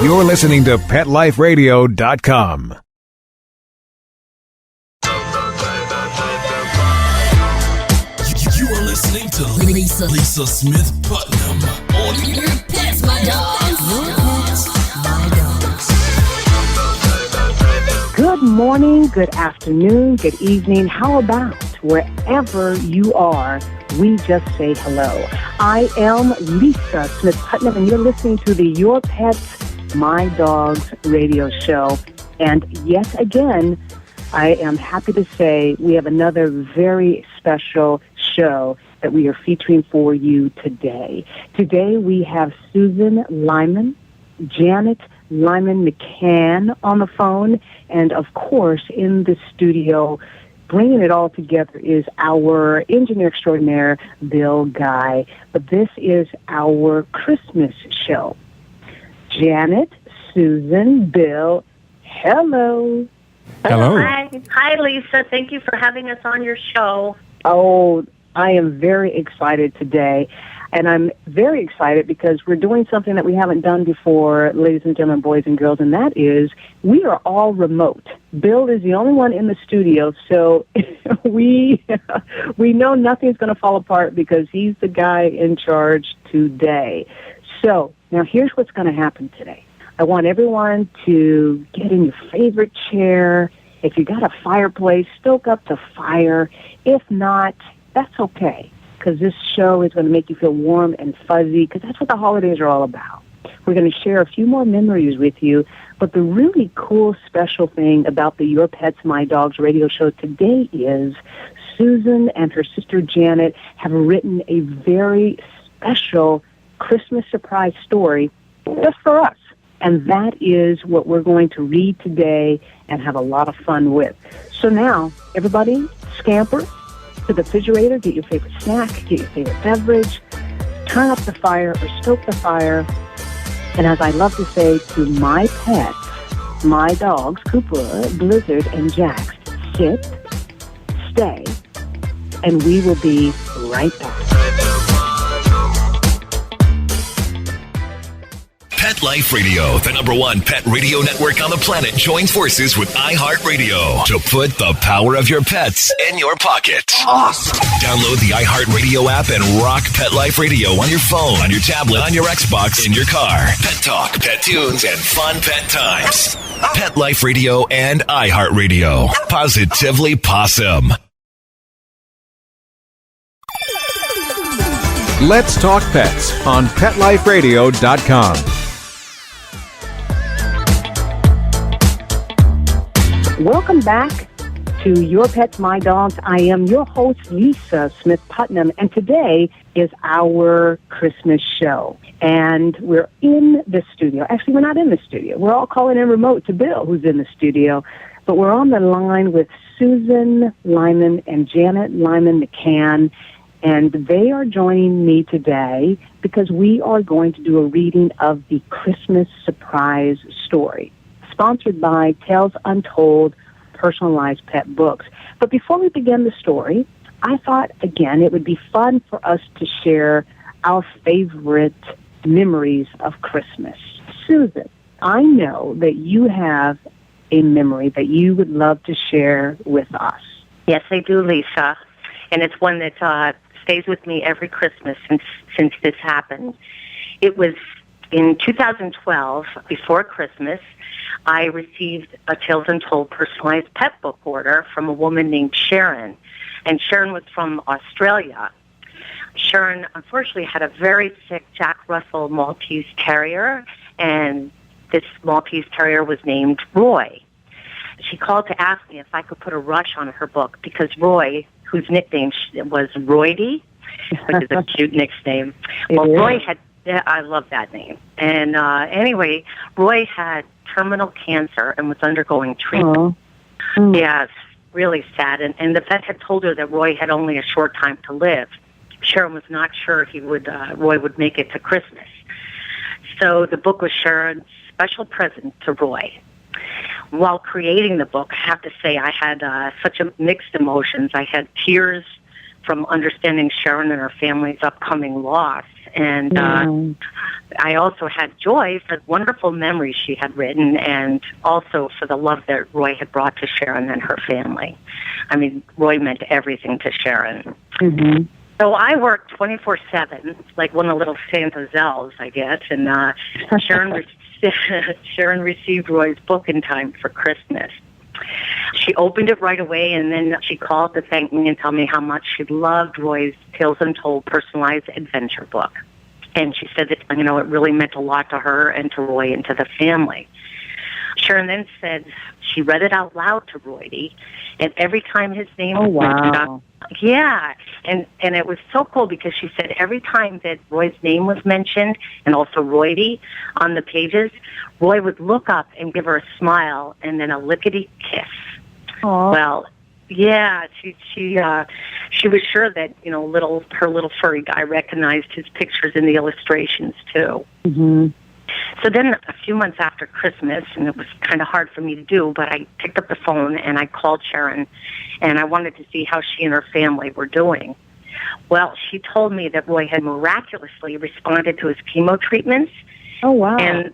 You're listening to PetLifeRadio.com. You are listening to Lisa Smith-Putnam on Your Pets, My Dogs. Your Pets, My Dogs. Good morning, good afternoon, good evening. How about wherever you are, we just say hello. I am Lisa Smith-Putnam, and you're listening to the Your Pets, My Dogs radio show. And yet again, I am happy to say we have another very special show that we are featuring for you today. Today we have Susan Lyman, Janet Lyman McCann on the phone, and of course in the studio, bringing it all together is our engineer extraordinaire, Bill Guy. But this is our Christmas show. Janet, Susan, Bill, hello. Hello. Hi, Lisa. Thank you for having us on your show. Oh, I am very excited today. And I'm very excited because we're doing something that we haven't done before, ladies and gentlemen, boys and girls, and that is we are all remote. Bill is the only one in the studio, so we know nothing's going to fall apart because he's the guy in charge today. So now here's what's going to happen today. I want everyone to get in your favorite chair. If you got a fireplace, stoke up the fire. If not, that's okay, because this show is going to make you feel warm and fuzzy, because that's what the holidays are all about. We're going to share a few more memories with you, but the really cool, special thing about the Your Pets, My Dogs radio show today is Susan and her sister Janet have written a very special Christmas surprise story just for us. And that is what we're going to read today and have a lot of fun with. So now, everybody, scamper to the refrigerator, get your favorite snack, get your favorite beverage, turn up the fire or stoke the fire. And as I love to say to my pets, my dogs, Cooper, Blizzard, and Jax, sit, stay, and we will be right back. Pet Life Radio, the #1 pet radio network on the planet, joins forces with iHeartRadio to put the power of your pets in your pocket. Awesome! Download the iHeartRadio app and rock Pet Life Radio on your phone, on your tablet, on your Xbox, in your car. Pet talk, pet tunes, and fun pet times. Pet Life Radio and iHeartRadio. Positively Possum. Let's talk pets on PetLifeRadio.com. Welcome back to Your Pets, My Dogs. I am your host, Lisa Smith-Putnam, and today is our Christmas show. And we're in the studio. Actually, we're not in the studio. We're all calling in remote to Bill, who's in the studio. But we're on the line with Susan Lyman and Janet Lyman McCann, and they are joining me today because we are going to do a reading of the Christmas surprise story, sponsored by Tales Untold Personalized Pet Books. But before we begin the story, I thought, again, it would be fun for us to share our favorite memories of Christmas. Susan, I know that you have a memory that you would love to share with us. Yes, I do, Lisa. And it's one that stays with me every Christmas since this happened. It was in 2012, before Christmas. I received a Tales Untold personalized pet book order from a woman named Sharon, and Sharon was from Australia. Sharon, unfortunately, had a very sick Jack Russell Maltese Terrier, and this Maltese Terrier was named Roy. She called to ask me if I could put a rush on her book because Roy, whose nickname was Roydy, which is a cute nickname. Well, Roy had, I love that name. And anyway, Roy had terminal cancer and was undergoing treatment. Yes, really sad. And the vet had told her that Roy had only a short time to live. Sharon was not sure Roy would make it to Christmas. So the book was Sharon's special present to Roy. While creating the book, I have to say I had such mixed emotions. I had tears from understanding Sharon and her family's upcoming loss, And I also had joy for the wonderful memories she had written, and also for the love that Roy had brought to Sharon and her family. I mean, Roy meant everything to Sharon. Mm-hmm. So I worked 24/7, like one of the little Santa's elves, I guess, and Sharon received Roy's book in time for Christmas. She opened it right away, and then she called to thank me and tell me how much she loved Roy's Tales Untold personalized adventure book. And she said that, it really meant a lot to her and to Roy and to the family. Sharon then said she read it out loud to Roy, and every time his name was mentioned, and it was so cool because she said every time that Roy's name was mentioned, and also Roy on the pages, Roy would look up and give her a smile and then a lickety kiss. Aww. Well, yeah, she was sure that her little furry guy recognized his pictures in the illustrations too. Mm-hmm. So then a few months after Christmas, and it was kind of hard for me to do, but I picked up the phone and I called Sharon, and I wanted to see how she and her family were doing. Well, she told me that Roy had miraculously responded to his chemo treatments. Oh, wow. And,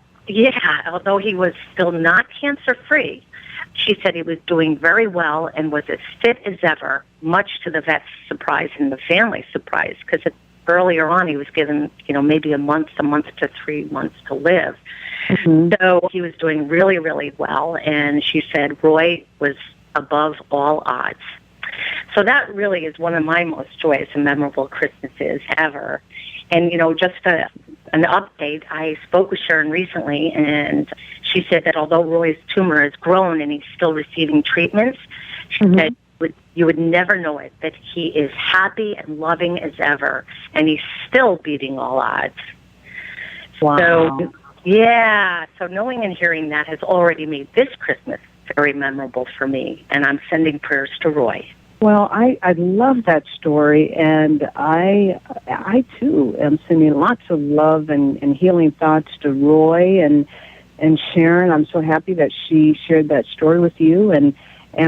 although he was still not cancer-free, she said he was doing very well and was as fit as ever, much to the vet's surprise and the family's surprise, because earlier on he was given, maybe a month to 3 months to live. Mm-hmm. So he was doing really, really well, and she said Roy was above all odds. So that really is one of my most joyous and memorable Christmases ever. And, just an update, I spoke with Sharon recently, and she said that although Roy's tumor has grown and he's still receiving treatments, she said you would never know it, that he is happy and loving as ever, and he's still beating all odds. Wow. So knowing and hearing that has already made this Christmas very memorable for me, and I'm sending prayers to Roy. Well, I love that story, and I too am sending lots of love and healing thoughts to Roy and Sharon. I'm so happy that she shared that story with you and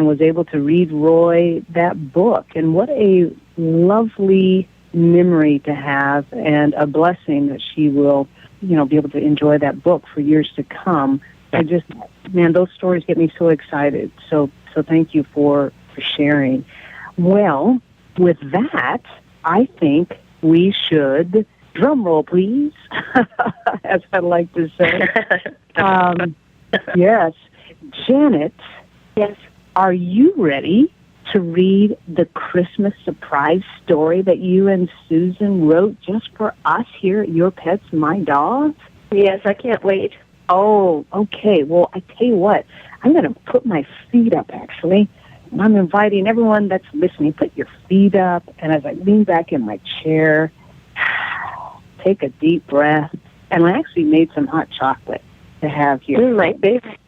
was able to read Roy that book. And what a lovely memory to have, and a blessing that she will, be able to enjoy that book for years to come. Those stories get me so excited. So thank you for sharing. Well, with that, I think we should, drum roll please, as I like to say. Yes. Janet. Yes. Are you ready to read the Christmas surprise story that you and Susan wrote just for us here at Your Pets, My Dogs? Yes, I can't wait. Oh, okay. Well, I tell you what, I'm going to put my feet up, actually. And I'm inviting everyone that's listening, put your feet up. And as I lean back in my chair, take a deep breath. And I actually made some hot chocolate to have here. My favorite.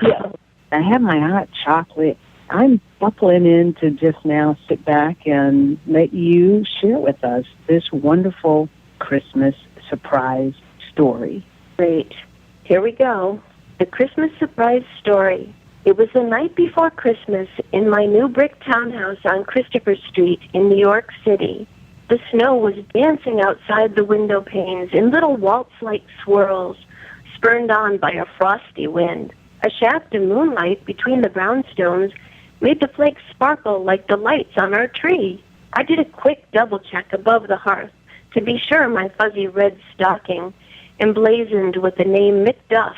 Yeah. I have my hot chocolate. I'm buckling in to just now sit back and let you share with us this wonderful Christmas surprise story. Great. Here we go. The Christmas surprise story. It was the night before Christmas in my new brick townhouse on Christopher Street in New York City. The snow was dancing outside the window panes in little waltz-like swirls, spurned on by a frosty wind. A shaft of moonlight between the brownstones made the flakes sparkle like the lights on our tree. I did a quick double-check above the hearth to be sure my fuzzy red stocking, emblazoned with the name Macduff,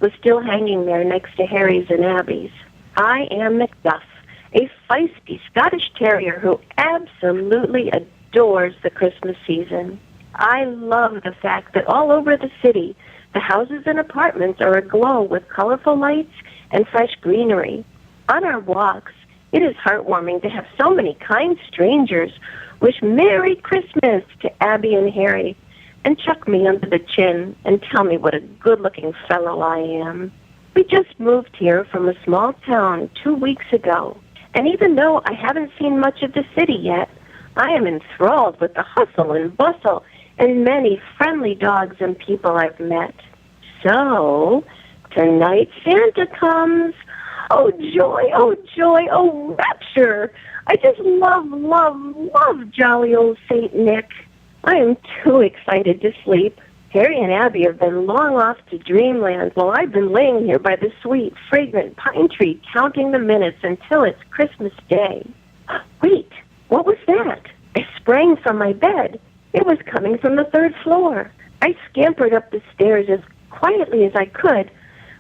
was still hanging there next to Harry's and Abby's. I am Macduff, a feisty Scottish terrier who absolutely adores the Christmas season. I love the fact that all over the city, the houses and apartments are aglow with colorful lights and fresh greenery. On our walks, it is heartwarming to have so many kind strangers wish Merry Christmas to Abby and Harry and chuck me under the chin and tell me what a good-looking fellow I am. We just moved here from a small town 2 weeks ago, and even though I haven't seen much of the city yet, I am enthralled with the hustle and bustle and many friendly dogs and people I've met. So, tonight Santa comes. Oh, joy, oh, rapture. I just love jolly old St. Nick. I am too excited to sleep. Harry and Abby have been long off to dreamland while I've been laying here by the sweet, fragrant pine tree counting the minutes until it's Christmas Day. Wait, what was that? I sprang from my bed. It was coming from the 3rd floor. I scampered up the stairs as quietly as I could,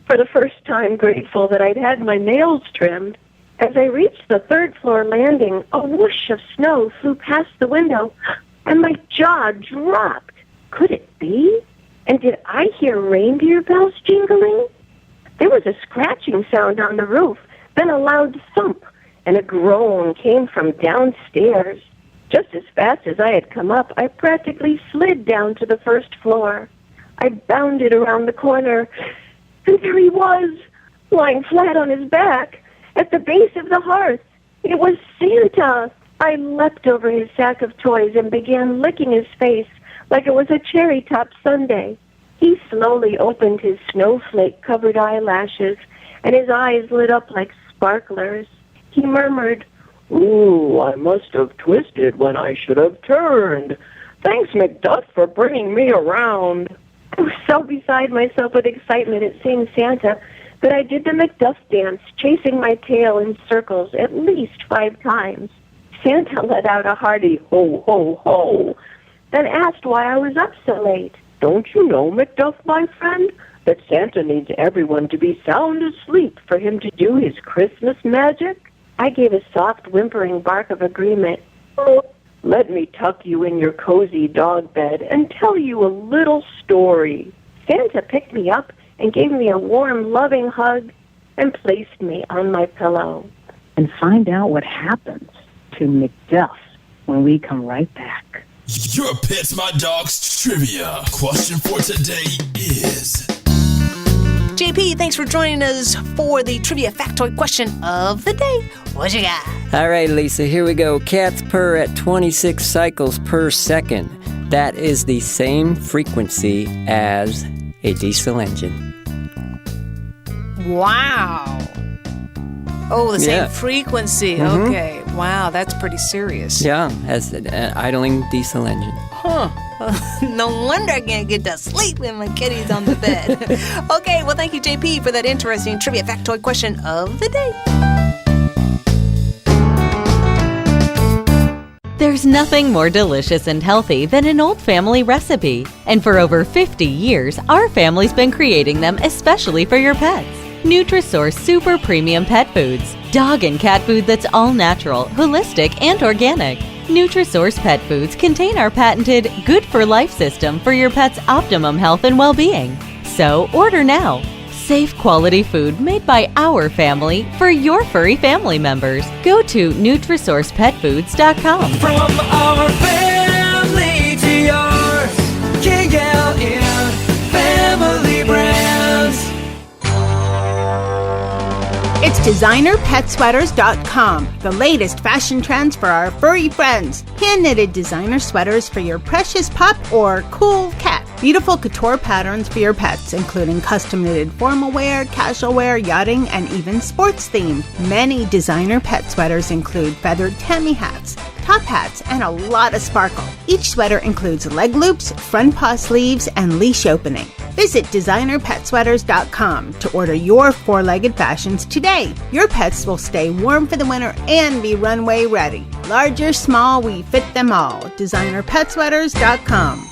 for the first time grateful that I'd had my nails trimmed. As I reached the 3rd floor landing, a whoosh of snow flew past the window, and my jaw dropped. Could it be? And did I hear reindeer bells jingling? There was a scratching sound on the roof, then a loud thump, and a groan came from downstairs. Just as fast as I had come up, I practically slid down to the 1st floor. I bounded around the corner, and there he was, lying flat on his back, at the base of the hearth. It was Santa. I leapt over his sack of toys and began licking his face like it was a cherry-top sundae. He slowly opened his snowflake-covered eyelashes, and his eyes lit up like sparklers. He murmured, "Ooh, I must have twisted when I should have turned. Thanks, Macduff, for bringing me around." I was so beside myself with excitement at seeing Santa that I did the Macduff dance, chasing my tail in circles at least 5 times. Santa let out a hearty ho, ho, ho, then asked why I was up so late. "Don't you know, Macduff, my friend, that Santa needs everyone to be sound asleep for him to do his Christmas magic?" I gave a soft, whimpering bark of agreement. "Oh, let me tuck you in your cozy dog bed and tell you a little story." Santa picked me up and gave me a warm, loving hug and placed me on my pillow. And find out what happens to Macduff when we come right back. Your Pets My Dogs trivia question for today is... JP, thanks for joining us for the trivia factoid question of the day. What you got? All right, Lisa, here we go. Cats purr at 26 cycles per second. That is the same frequency as a diesel engine. Wow. Oh, the same frequency. Mm-hmm. Okay. Wow, that's pretty serious. Yeah, as an idling diesel engine. Huh. No wonder I can't get to sleep when my kitty's on the bed. Okay, well, thank you, JP, for that interesting trivia factoid question of the day. There's nothing more delicious and healthy than an old family recipe. And for over 50 years, our family's been creating them especially for your pets. Nutrisource Super Premium Pet Foods. Dog and cat food that's all natural, holistic, and organic. Nutrisource Pet Foods contain our patented Good for Life system for your pet's optimum health and well-being. So order now. Safe quality food made by our family for your furry family members. Go to NutrisourcePetFoods.com. From our family to yours, KLN Family Brands. It's DesignerPetSweaters.com, the latest fashion trends for our furry friends. Hand-knitted designer sweaters for your precious pup or cool cat. Beautiful couture patterns for your pets, including custom-knitted formal wear, casual wear, yachting, and even sports themed. Many designer pet sweaters include feathered Tammy hats, top hats, and a lot of sparkle. Each sweater includes leg loops, front paw sleeves, and leash opening. Visit DesignerPetSweaters.com to order your four-legged fashions today. Your pets will stay warm for the winter and be runway ready. Large or small, we fit them all. DesignerPetSweaters.com.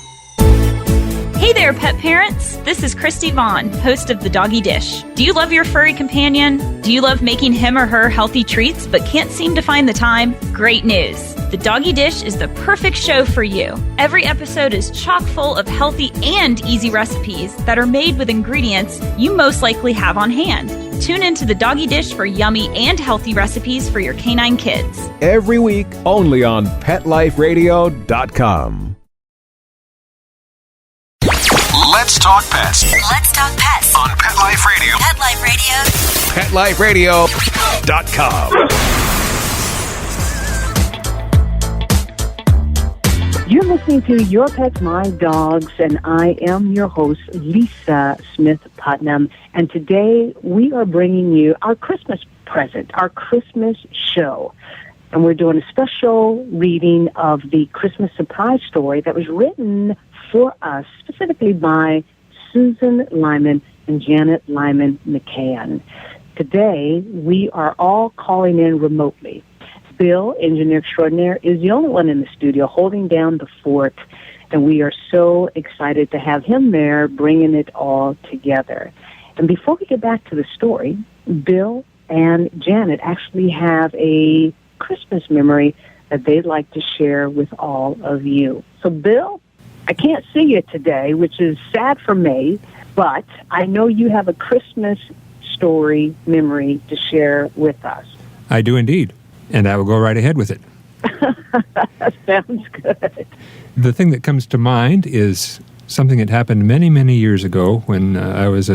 Hey there, pet parents. This is Christy Vaughn, host of The Doggy Dish. Do you love your furry companion? Do you love making him or her healthy treats but can't seem to find the time? Great news. The Doggy Dish is the perfect show for you. Every episode is chock full of healthy and easy recipes that are made with ingredients you most likely have on hand. Tune into The Doggy Dish for yummy and healthy recipes for your canine kids. Every week, only on PetLifeRadio.com. Let's talk pets. Let's talk pets On Pet Life Radio. Pet Life Radio. PetLifeRadio.com. You're listening to Your Pets, My Dogs, and I am your host, Lisa Smith-Putnam. And today we are bringing you our Christmas present, our Christmas show. And we're doing a special reading of the Christmas surprise story that was written for us specifically by Susan Lyman and Janet Lyman McCann. Today, we are all calling in remotely. Bill, engineer extraordinaire, is the only one in the studio holding down the fort, and we are so excited to have him there bringing it all together. And before we get back to the story, Bill and Janet actually have a Christmas memory that they'd like to share with all of you. So, Bill, I can't see you today, which is sad for me, but I know you have a Christmas story memory to share with us. I do indeed, and I will go right ahead with it. Sounds good. The thing that comes to mind is something that happened many, many years ago when I was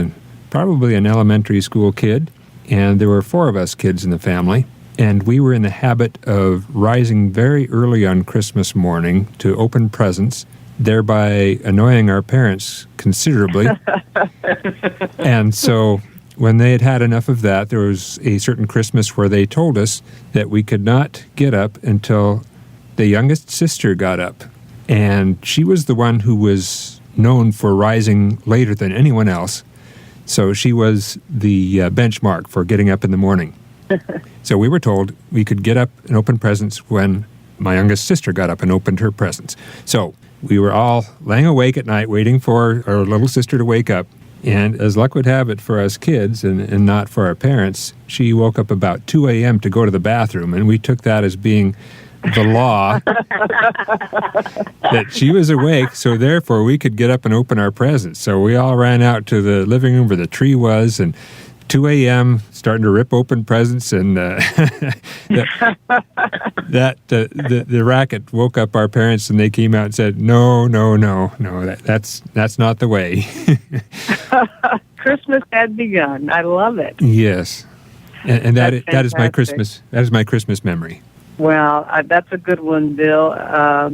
probably an elementary school kid, and there were 4 of us kids in the family, and we were in the habit of rising very early on Christmas morning to open presents, thereby annoying our parents considerably. And so when they had had enough of that, there was a certain Christmas where they told us that we could not get up until the youngest sister got up. And she was the one who was known for rising later than anyone else. So she was the benchmark for getting up in the morning. So we were told we could get up and open presents when my youngest sister got up and opened her presents. So we were all laying awake at night waiting for our little sister to wake up. And as luck would have it for us kids and not for our parents, she woke up about 2 a.m. to go to the bathroom. And we took that as being the law that she was awake, so therefore we could get up and open our presents. So we all ran out to the living room where the tree was, and 2 a.m. starting to rip open presents, and the racket woke up our parents, and they came out and said, "No, that's not the way." Christmas had begun. I love it. Yes, and that is my fantastic. That is my Christmas memory. Well, that's a good one, Bill. I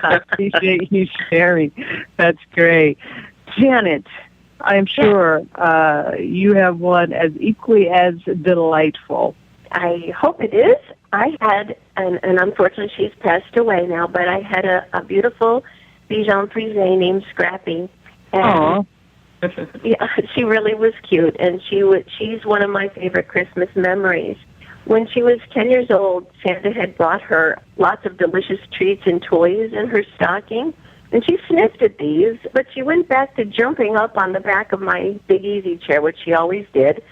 appreciate you sharing. That's great. Janet, I'm sure you have one as equally as delightful. I hope it is. I had, and unfortunately she's passed away now, but I had a beautiful Bichon Frise named Scrappy. And yeah, she really was cute, and she's one of my favorite Christmas memories. When she was 10 years old, Santa had brought her lots of delicious treats and toys in her stocking, and she sniffed at these, but she went back to jumping up on the back of my big easy chair, which she always did,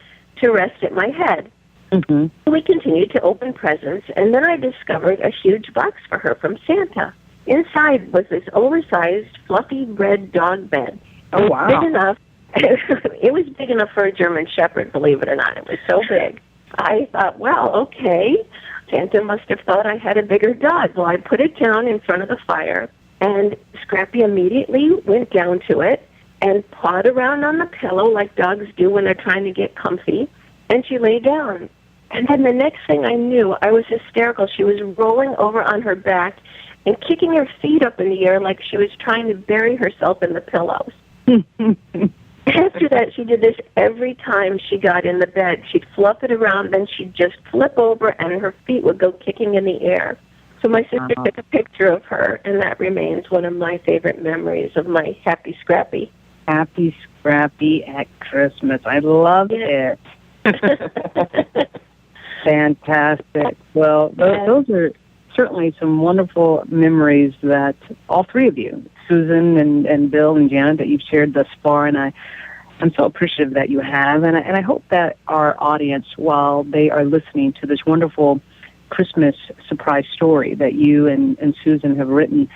to rest at my head. Mm-hmm. We continued to open presents, and then I discovered a huge box for her from Santa. Inside was this oversized, fluffy red dog bed. Oh, wow. Big enough. It was big enough for a German Shepherd, believe it or not. It was so big. I thought, well, okay, Santa must have thought I had a bigger dog. Well, I put it down in front of the fire, and Scrappy immediately went down to it and pawed around on the pillow like dogs do when they're trying to get comfy, and she lay down. And then the next thing I knew, I was hysterical. She was rolling over on her back and kicking her feet up in the air like she was trying to bury herself in the pillows. After that, she did this every time she got in the bed. She'd fluff it around, then she'd just flip over, and her feet would go kicking in the air. So my sister took a picture of her, and that remains one of my favorite memories of my Happy Scrappy. Happy Scrappy at Christmas. I love it. Fantastic. Well, those are certainly some wonderful memories that all 3 of you, Susan and Bill and Janet, that you've shared thus far, and I'm so appreciative that you have, and I hope that our audience, while they are listening to this wonderful Christmas surprise story that you and Susan have written,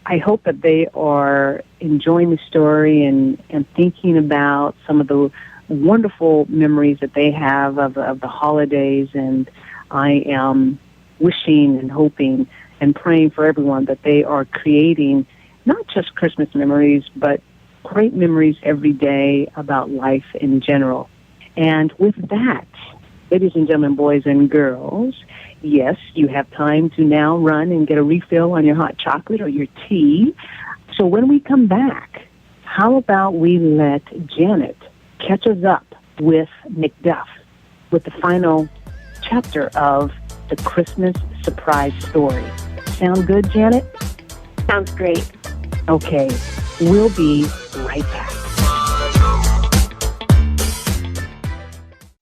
I hope that they are enjoying the story and thinking about some of the wonderful memories that they have of the holidays, and I am wishing and hoping and praying for everyone that they are creating not just Christmas memories, but great memories every day about life in general. And with that, ladies and gentlemen, boys and girls, yes, you have time to now run and get a refill on your hot chocolate or your tea. So when we come back, how about we let Janet catch us up with Macduff, with the final chapter of the Christmas surprise story. Sound good, Janet? Sounds great. Okay, we'll be right back.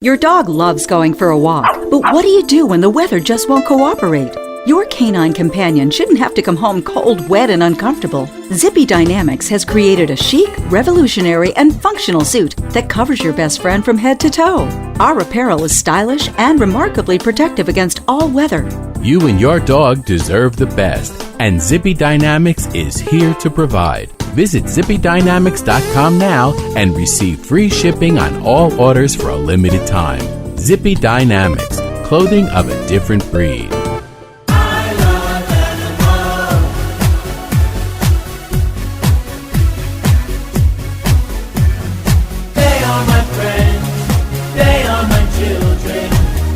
Your dog loves going for a walk, but what do you do when the weather just won't cooperate? Your canine companion shouldn't have to come home cold, wet, and uncomfortable. Zippy Dynamics has created a chic, revolutionary, and functional suit that covers your best friend from head to toe. Our apparel is stylish and remarkably protective against all weather. You and your dog deserve the best, and Zippy Dynamics is here to provide. Visit zippydynamics.com now and receive free shipping on all orders for a limited time. Zippy Dynamics, clothing of a different breed. They are my friends, they are my children,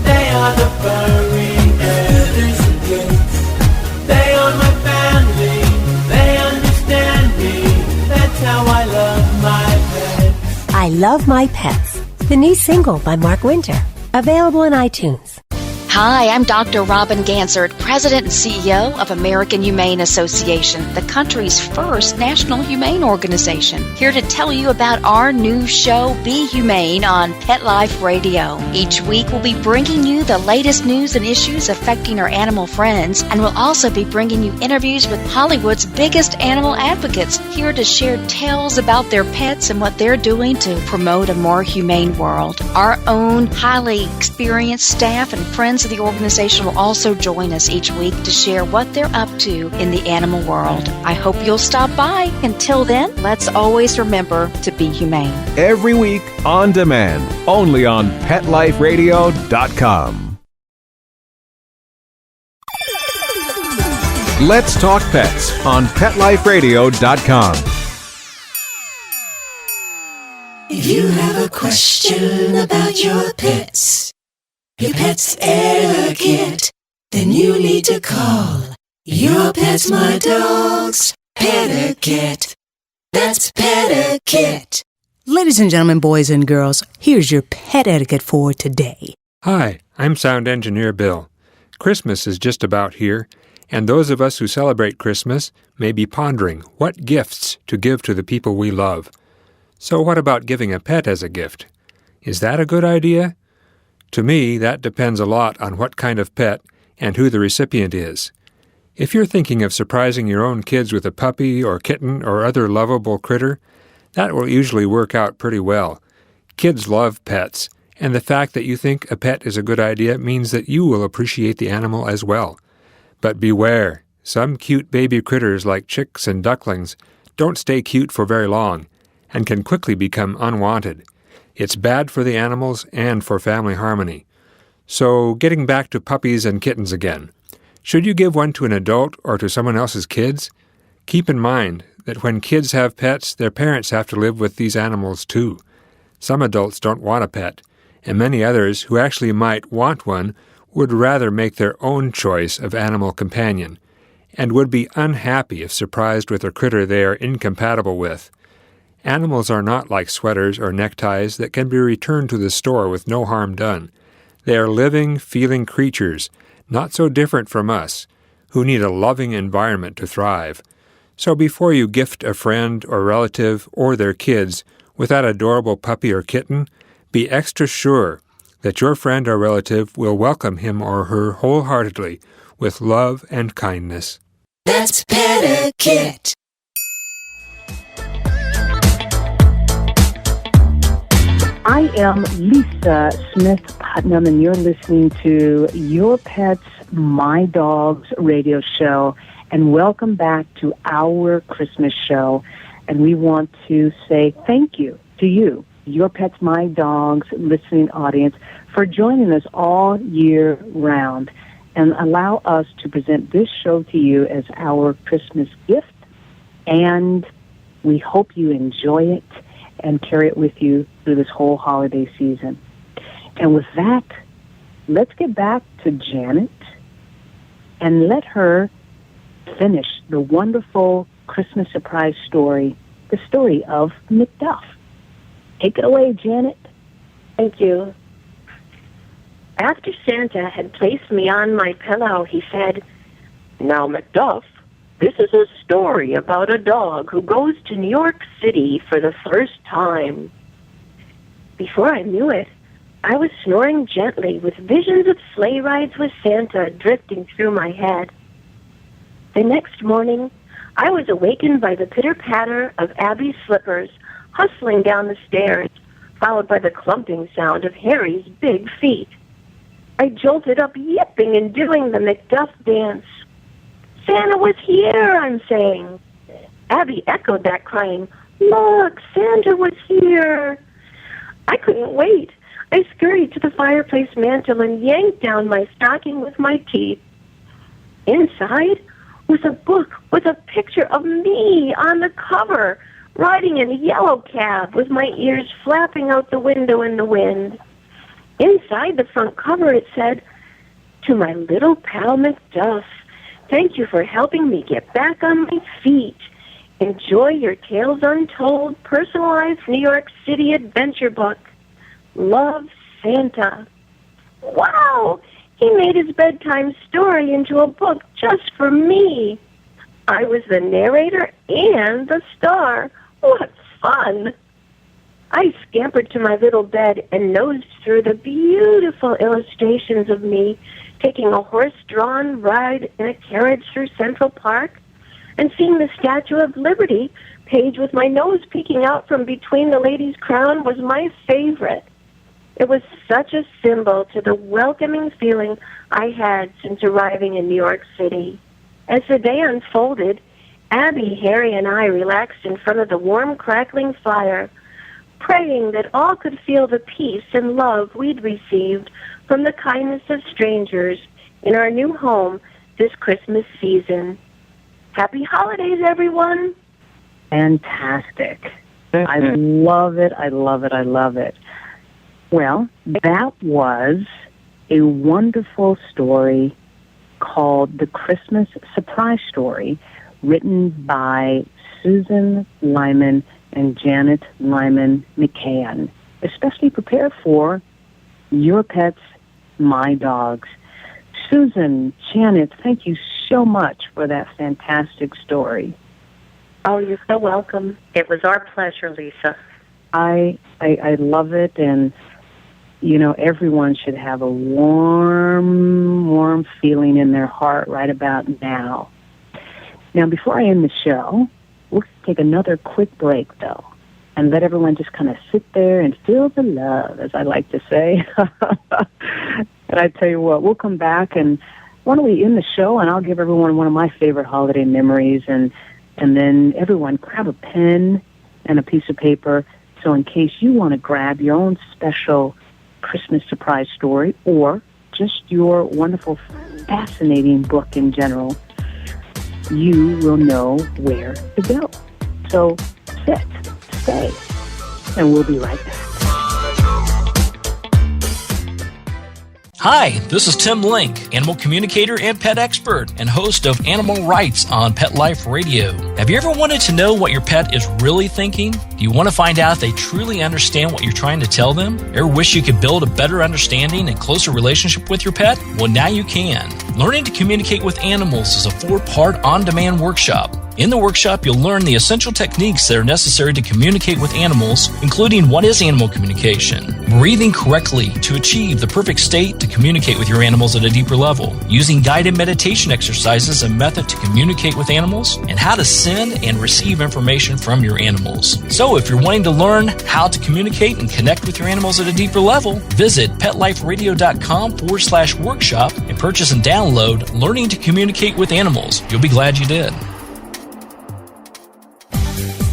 they are the furry feathers and gifts. They are my family, they understand me, that's how I love my pets. I Love My Pets, the new single by Mark Winter, available in iTunes. Hi, I'm Dr. Robin Gansert, President and CEO of American Humane Association, the country's first national humane organization. Here to tell you about our new show, Be Humane, on Pet Life Radio. Each week we'll be bringing you the latest news and issues affecting our animal friends, and we'll also be bringing you interviews with Hollywood's biggest animal advocates, here to share tales about their pets and what they're doing to promote a more humane world. Our own highly experienced staff and friends of the organization will also join us each week to share what they're up to in the animal world. I hope you'll stop by. Until then, let's always remember to be humane. Every week on demand, only on PetLifeRadio.com. Let's Talk Pets on PetLifeRadio.com. If you have a question about your pet's etiquette, then you need to call Your Pet's My Dog's Pet-a-Kit. That's Pet-a-Kit. Ladies and gentlemen, boys and girls, here's your pet etiquette for today. Hi, I'm Sound Engineer Bill. Christmas is just about here, and those of us who celebrate Christmas may be pondering what gifts to give to the people we love. So what about giving a pet as a gift? Is that a good idea? To me, that depends a lot on what kind of pet and who the recipient is. If you're thinking of surprising your own kids with a puppy or kitten or other lovable critter, that will usually work out pretty well. Kids love pets, and the fact that you think a pet is a good idea means that you will appreciate the animal as well. But beware, some cute baby critters like chicks and ducklings don't stay cute for very long and can quickly become unwanted. It's bad for the animals and for family harmony. So, getting back to puppies and kittens again. Should you give one to an adult or to someone else's kids? Keep in mind that when kids have pets, their parents have to live with these animals too. Some adults don't want a pet, and many others who actually might want one would rather make their own choice of animal companion, and would be unhappy if surprised with a critter they are incompatible with. Animals are not like sweaters or neckties that can be returned to the store with no harm done. They are living, feeling creatures, not so different from us, who need a loving environment to thrive. So before you gift a friend or relative or their kids with that adorable puppy or kitten, be extra sure that your friend or relative will welcome him or her wholeheartedly with love and kindness. That's Pet-a-Kit. I am Lisa Smith-Putnam, and you're listening to Your Pet's My Dog's radio show. And welcome back to our Christmas show. And we want to say thank you to you, Your Pet's My Dog's listening audience, for joining us all year round, and allow us to present this show to you as our Christmas gift. And we hope you enjoy it and carry it with you through this whole holiday season. And with that, let's get back to Janet and let her finish the wonderful Christmas surprise story, the story of Macduff. Take it away, Janet. Thank you. After Santa had placed me on my pillow, he said, "Now, Macduff, this is a story about a dog who goes to New York City for the first time." Before I knew it, I was snoring gently with visions of sleigh rides with Santa drifting through my head. The next morning, I was awakened by the pitter-patter of Abby's slippers hustling down the stairs, followed by the clumping sound of Harry's big feet. I jolted up yipping and doing the Macduff dance. "Santa was here," I'm saying. Abby echoed that, crying, "Look, Santa was here." I couldn't wait. I scurried to the fireplace mantel and yanked down my stocking with my teeth. Inside was a book with a picture of me on the cover, riding in a yellow cab with my ears flapping out the window in the wind. Inside the front cover it said, "To my little pal Macduff, thank you for helping me get back on my feet. Enjoy your Tales Untold personalized New York City adventure book. Love, Santa." Wow! He made his bedtime story into a book just for me. I was the narrator and the star. What fun! I scampered to my little bed and nosed through the beautiful illustrations of me taking a horse-drawn ride in a carriage through Central Park and seeing the Statue of Liberty page with my nose peeking out from between the lady's crown was my favorite. It was such a symbol to the welcoming feeling I had since arriving in New York City. As the day unfolded, Abby, Harry, and I relaxed in front of the warm, crackling fire, praying that all could feel the peace and love we'd received from the kindness of strangers in our new home this Christmas season. Happy holidays, everyone! Fantastic. I love it. I love it. I love it. Well, that was a wonderful story called The Christmas Surprise Story, written by Susan Lyman and Janet Lyman McCann, especially prepared for Your Pets, My Dogs. Susan, Janet, thank you so much for that fantastic story. Oh, you're so welcome. It was our pleasure, Lisa. I love it, and you know, everyone should have a warm feeling in their heart right about now. Now, before I end the show, we'll take another quick break, though, and let everyone just kind of sit there and feel the love, as I like to say. And I tell you what, we'll come back, and why don't we end the show, and I'll give everyone one of my favorite holiday memories, and then everyone grab a pen and a piece of paper, so in case you want to grab your own special Christmas surprise story or just your wonderful, fascinating book in general, you will know where to go. So sit, stay, and we'll be right back. Hi, this is Tim Link, animal communicator and pet expert and host of Animal Rights on Pet Life Radio. Have you ever wanted to know what your pet is really thinking? Do you want to find out if they truly understand what you're trying to tell them? Ever wish you could build a better understanding and closer relationship with your pet? Well, now you can. Learning to Communicate with Animals is a 4-part on-demand workshop. In the workshop, you'll learn the essential techniques that are necessary to communicate with animals, including what is animal communication, breathing correctly to achieve the perfect state to communicate with your animals at a deeper level, using guided meditation exercises and method to communicate with animals, and how to send and receive information from your animals. So if you're wanting to learn how to communicate and connect with your animals at a deeper level, visit PetLifeRadio.com/workshop and purchase and download Learning to Communicate with Animals. You'll be glad you did.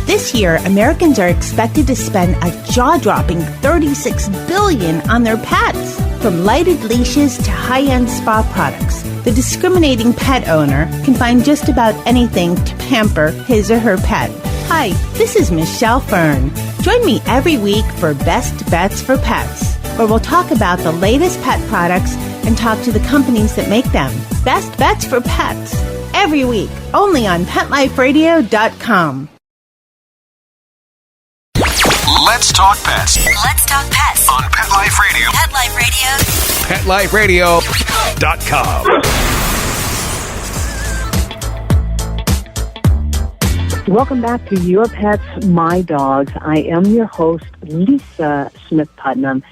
This year, Americans are expected to spend a jaw-dropping $36 billion on their pets. From lighted leashes to high-end spa products, the discriminating pet owner can find just about anything to pamper his or her pet. Hi, this is Michelle Fern. Join me every week for Best Bets for Pets, where we'll talk about the latest pet products and talk to the companies that make them. Best Bets for Pets, every week, only on PetLifeRadio.com. Let's talk pets. Let's talk pets On Pet Life Radio. Pet Life Radio. PetLifeRadio.com. Welcome back to Your Pets, My Dogs. I am your host, Lisa Smith-Putnam.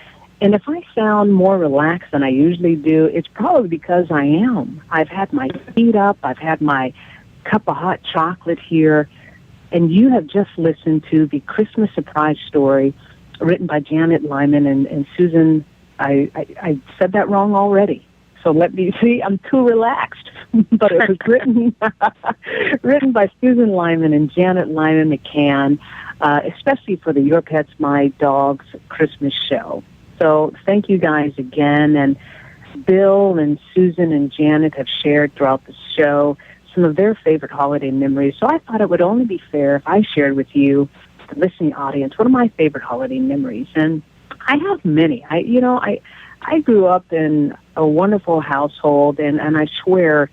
And if I sound more relaxed than I usually do, it's probably because I am. I've had my feet up. I've had my cup of hot chocolate here. And you have just listened to the Christmas surprise story written by Janet Lyman and Susan. I said that wrong already. So let me see. I'm too relaxed. But it was written by Susan Lyman and Janet Lyman McCann, especially for the Your Pets, My Dogs Christmas show. So thank you guys again. And Bill and Susan and Janet have shared throughout the show some of their favorite holiday memories. So I thought it would only be fair if I shared with you, the listening audience, one of my favorite holiday memories. And I have many. I grew up in a wonderful household, and I swear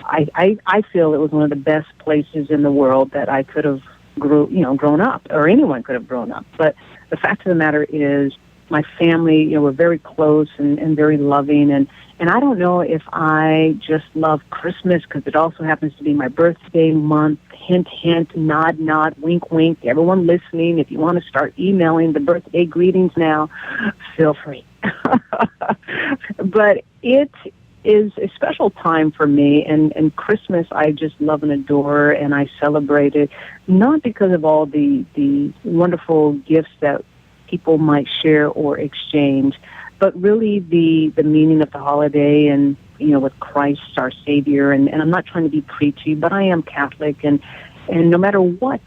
I feel it was one of the best places in the world that I could have grown up, or anyone could have grown up. But the fact of the matter is, my family, we're very close and very loving, and I don't know if I just love Christmas because it also happens to be my birthday month. Hint, hint, nod, nod, wink, wink. Everyone listening, if you want to start emailing the birthday greetings now, feel free. But it is a special time for me, and Christmas I just love and adore, and I celebrate it, not because of all the wonderful gifts that people might share or exchange, but really the meaning of the holiday and, with Christ, our Savior. And I'm not trying to be preachy, but I am Catholic, and no matter what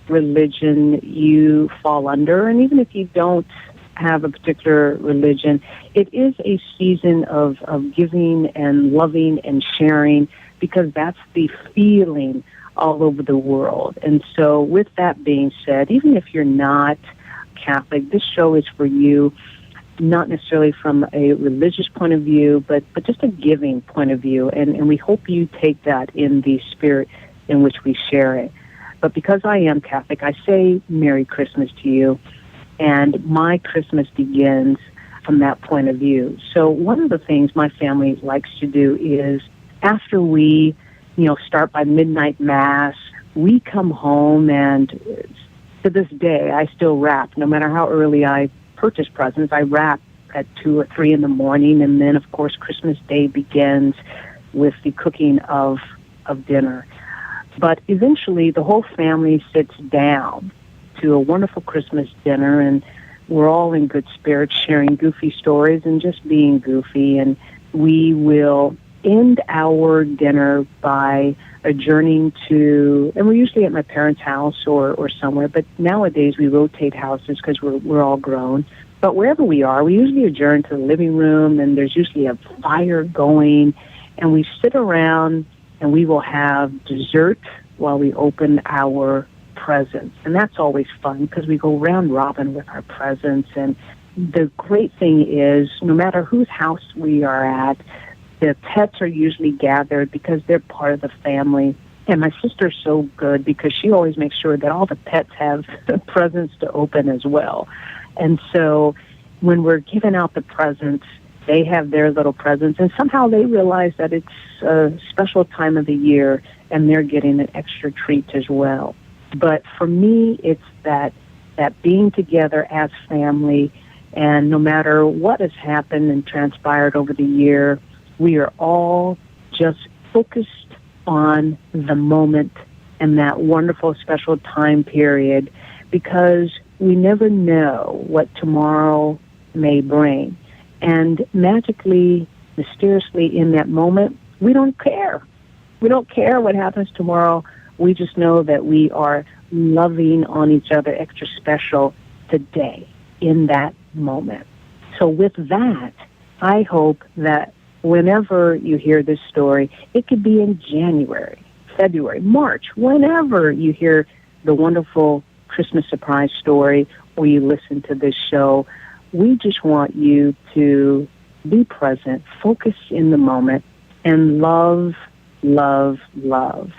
religion you fall under, and even if you don't have a particular religion, it is a season of giving and loving and sharing, because that's the feeling all over the world. And so with that being said, even if you're not Catholic, this show is for you, not necessarily from a religious point of view, but just a giving point of view. And we hope you take that in the spirit in which we share it. But because I am Catholic, I say Merry Christmas to you. And my Christmas begins from that point of view. So one of the things my family likes to do is after we, start by midnight mass, we come home, and to this day, I still wrap. No matter how early I purchase presents, I wrap at 2 or 3 in the morning. And then, of course, Christmas Day begins with the cooking of dinner. But eventually, the whole family sits down to a wonderful Christmas dinner, and we're all in good spirits, sharing goofy stories and just being goofy. And we will end our dinner by adjourning to, and we're usually at my parents' house or somewhere, but nowadays we rotate houses because we're all grown. But wherever we are, we usually adjourn to the living room, and there's usually a fire going, and we sit around and we will have dessert while we open our presents. And that's always fun because we go round robin with our presents. And the great thing is, no matter whose house we are at, the pets are usually gathered because they're part of the family. And my sister's so good because she always makes sure that all the pets have presents to open as well. And so when we're giving out the presents, they have their little presents, and somehow they realize that it's a special time of the year and they're getting an extra treat as well. But for me, it's that being together as family, and no matter what has happened and transpired over the year, we are all just focused on the moment and that wonderful special time period, because we never know what tomorrow may bring. And magically, mysteriously in that moment, we don't care. We don't care what happens tomorrow. We just know that we are loving on each other extra special today in that moment. So with that, I hope that whenever you hear this story, it could be in January, February, March, whenever you hear the wonderful Christmas surprise story or you listen to this show, we just want you to be present, focus in the moment, and love, love, love.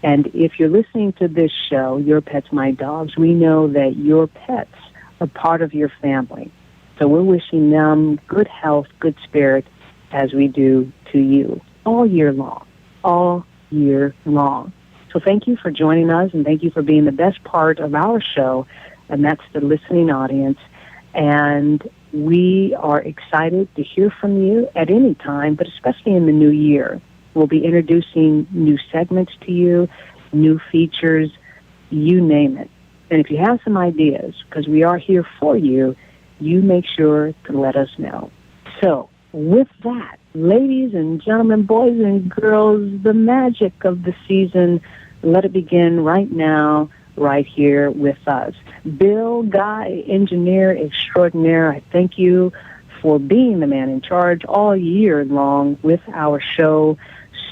And if you're listening to this show, Your Pets, My Dogs, we know that your pets are part of your family. So we're wishing them good health, good spirit, as we do to you all year long, all year long. So thank you for joining us, and thank you for being the best part of our show, and that's the listening audience. And we are excited to hear from you at any time, but especially in the new year. We'll be introducing new segments to you, new features, you name it. And if you have some ideas, because we are here for you, you make sure to let us know. So, with that, ladies and gentlemen, boys and girls, the magic of the season, let it begin right now, right here with us. Bill Guy, engineer extraordinaire, I thank you for being the man in charge all year long with our show.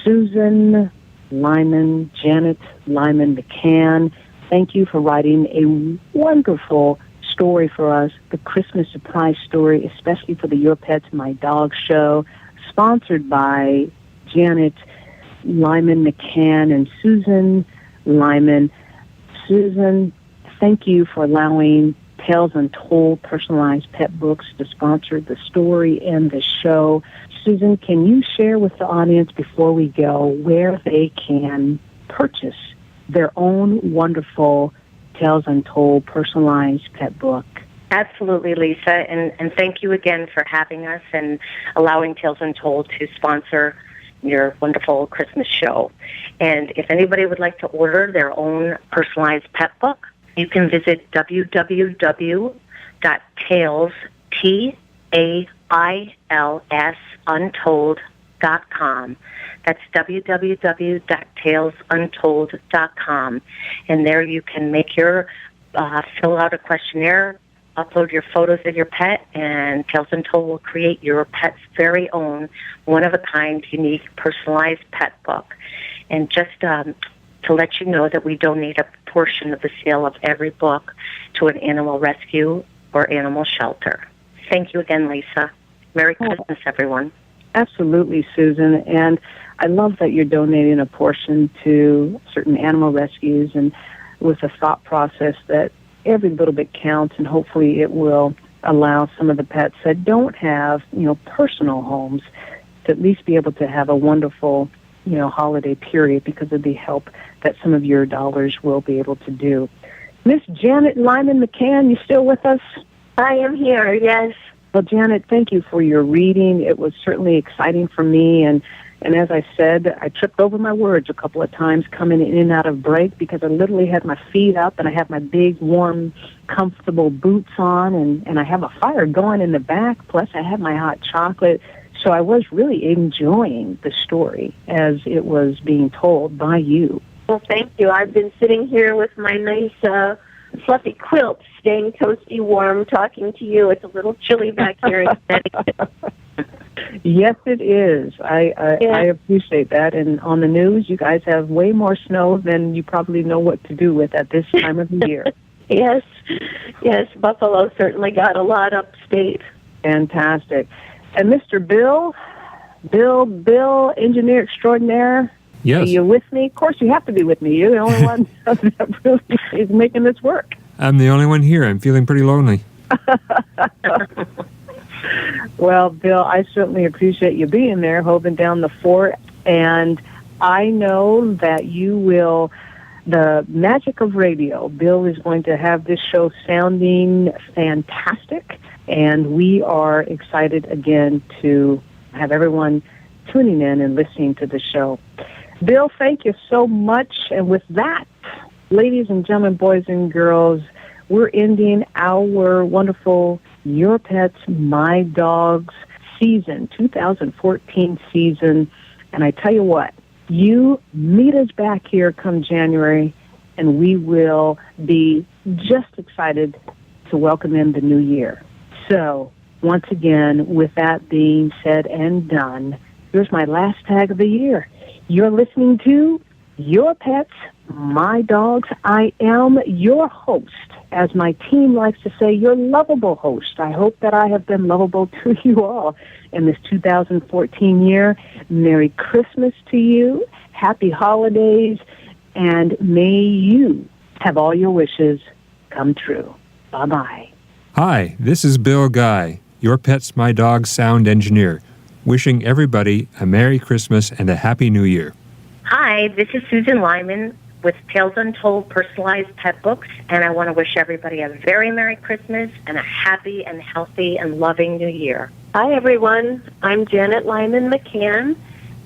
Susan Lyman, Janet Lyman McCann, thank you for writing a wonderful story for us, the Christmas surprise story, especially for the Your Pets, My Dog show, sponsored by Janet Lyman McCann and Susan Lyman. Susan, thank you for allowing Tales Untold personalized pet books to sponsor the story and the show. Susan, can you share with the audience before we go where they can purchase their own wonderful Tales Untold personalized pet book? Absolutely, Lisa, and thank you again for having us and allowing Tales Untold to sponsor your wonderful Christmas show. And if anybody would like to order their own personalized pet book, you can visit www.tales, T-A-I-L-S, untold.com. That's www.talesuntold.com. And there you can make your, fill out a questionnaire, upload your photos of your pet, and Tales Untold will create your pet's very own, one-of-a-kind, unique, personalized pet book. And just to let you know that we donate a portion of the sale of every book to an animal rescue or animal shelter. Thank you again, Lisa. Merry Christmas, everyone. Absolutely, Susan. And I love that you're donating a portion to certain animal rescues, and with a thought process that every little bit counts, and hopefully it will allow some of the pets that don't have, personal homes to at least be able to have a wonderful, holiday period because of the help that some of your dollars will be able to do. Miss Janet Lyman McCann, you still with us? I am here, yes. Well, Janet, thank you for your reading. It was certainly exciting for me, and as I said, I tripped over my words a couple of times coming in and out of break because I literally had my feet up and I have my big, warm, comfortable boots on, and I have a fire going in the back, plus I have my hot chocolate. So I was really enjoying the story as it was being told by you. Well, thank you. I've been sitting here with my nice fluffy quilt, staying toasty warm, talking to you. It's a little chilly back here in Connecticut. Yes, it is. I appreciate that. And on the news, you guys have way more snow than you probably know what to do with at this time of the year. Yes. Buffalo certainly got a lot upstate. Fantastic. And Mr. Bill, engineer extraordinaire. Yes. Are you with me? Of course, you have to be with me. You're the only one that really is making this work. I'm the only one here. I'm feeling pretty lonely. Well, Bill, I certainly appreciate you being there, holding down the fort. And I know that you will, the magic of radio, Bill is going to have this show sounding fantastic. And we are excited again to have everyone tuning in and listening to the show. Bill, thank you so much. And with that, ladies and gentlemen, boys and girls, we're ending our wonderful Your Pets, My Dogs season, 2014 season. And I tell you what, you meet us back here come January, and we will be just excited to welcome in the new year. So, once again, with that being said and done, here's my last tag of the year. You're listening to Your Pets, My Dogs. I am your host. As my team likes to say, your lovable host. I hope that I have been lovable to you all in this 2014 year. Merry Christmas to you. Happy holidays. And may you have all your wishes come true. Bye-bye. Hi, this is Bill Guy, Your Pet's My Dog's sound engineer, wishing everybody a Merry Christmas and a Happy New Year. Hi, this is Susan Lyman with Tales Untold Personalized Pet Books, and I want to wish everybody a very Merry Christmas and a happy and healthy and loving New Year. Hi, everyone. I'm Janet Lyman McCann,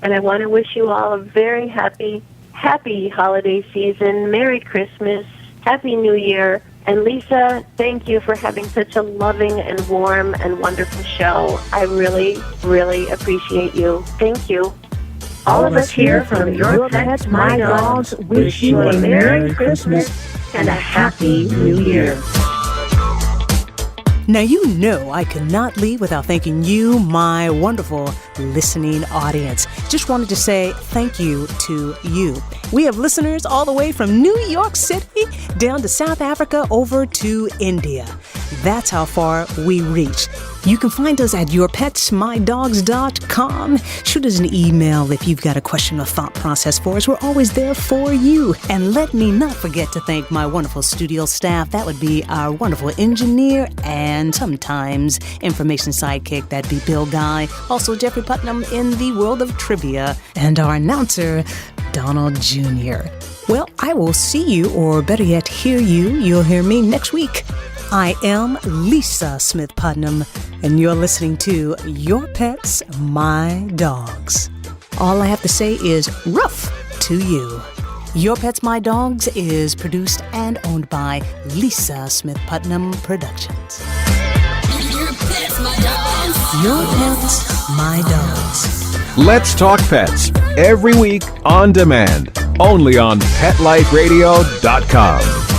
and I want to wish you all a very happy holiday season, Merry Christmas, Happy New Year. And Lisa, thank you for having such a loving and warm and wonderful show. I really, really appreciate you. Thank you. All of us here from Your Pets, My Dogs wish you a Merry Christmas and a Happy New Year. Now, you know I could not leave without thanking you, my wonderful listening audience. Just wanted to say thank you to you. We have listeners all the way from New York City down to South Africa over to India. That's how far we reach. You can find us at yourpetsmydogs.com. Shoot us an email if you've got a question or thought process for us. We're always there for you. And let me not forget to thank my wonderful studio staff. That would be our wonderful engineer and sometimes information sidekick. That'd be Bill Guy. Also Jeffrey Putnam in the world of trivia. And our announcer, Donald Jr. Well, I will see you, or better yet, hear you. You'll hear me next week. I am Lisa Smith-Putnam, and you're listening to Your Pets, My Dogs. All I have to say is rough to you. Your Pets, My Dogs is produced and owned by Lisa Smith-Putnam Productions. Your Pets, My Dogs. Your Pets, My Dogs. Let's Talk Pets, every week on demand, only on PetLifeRadio.com.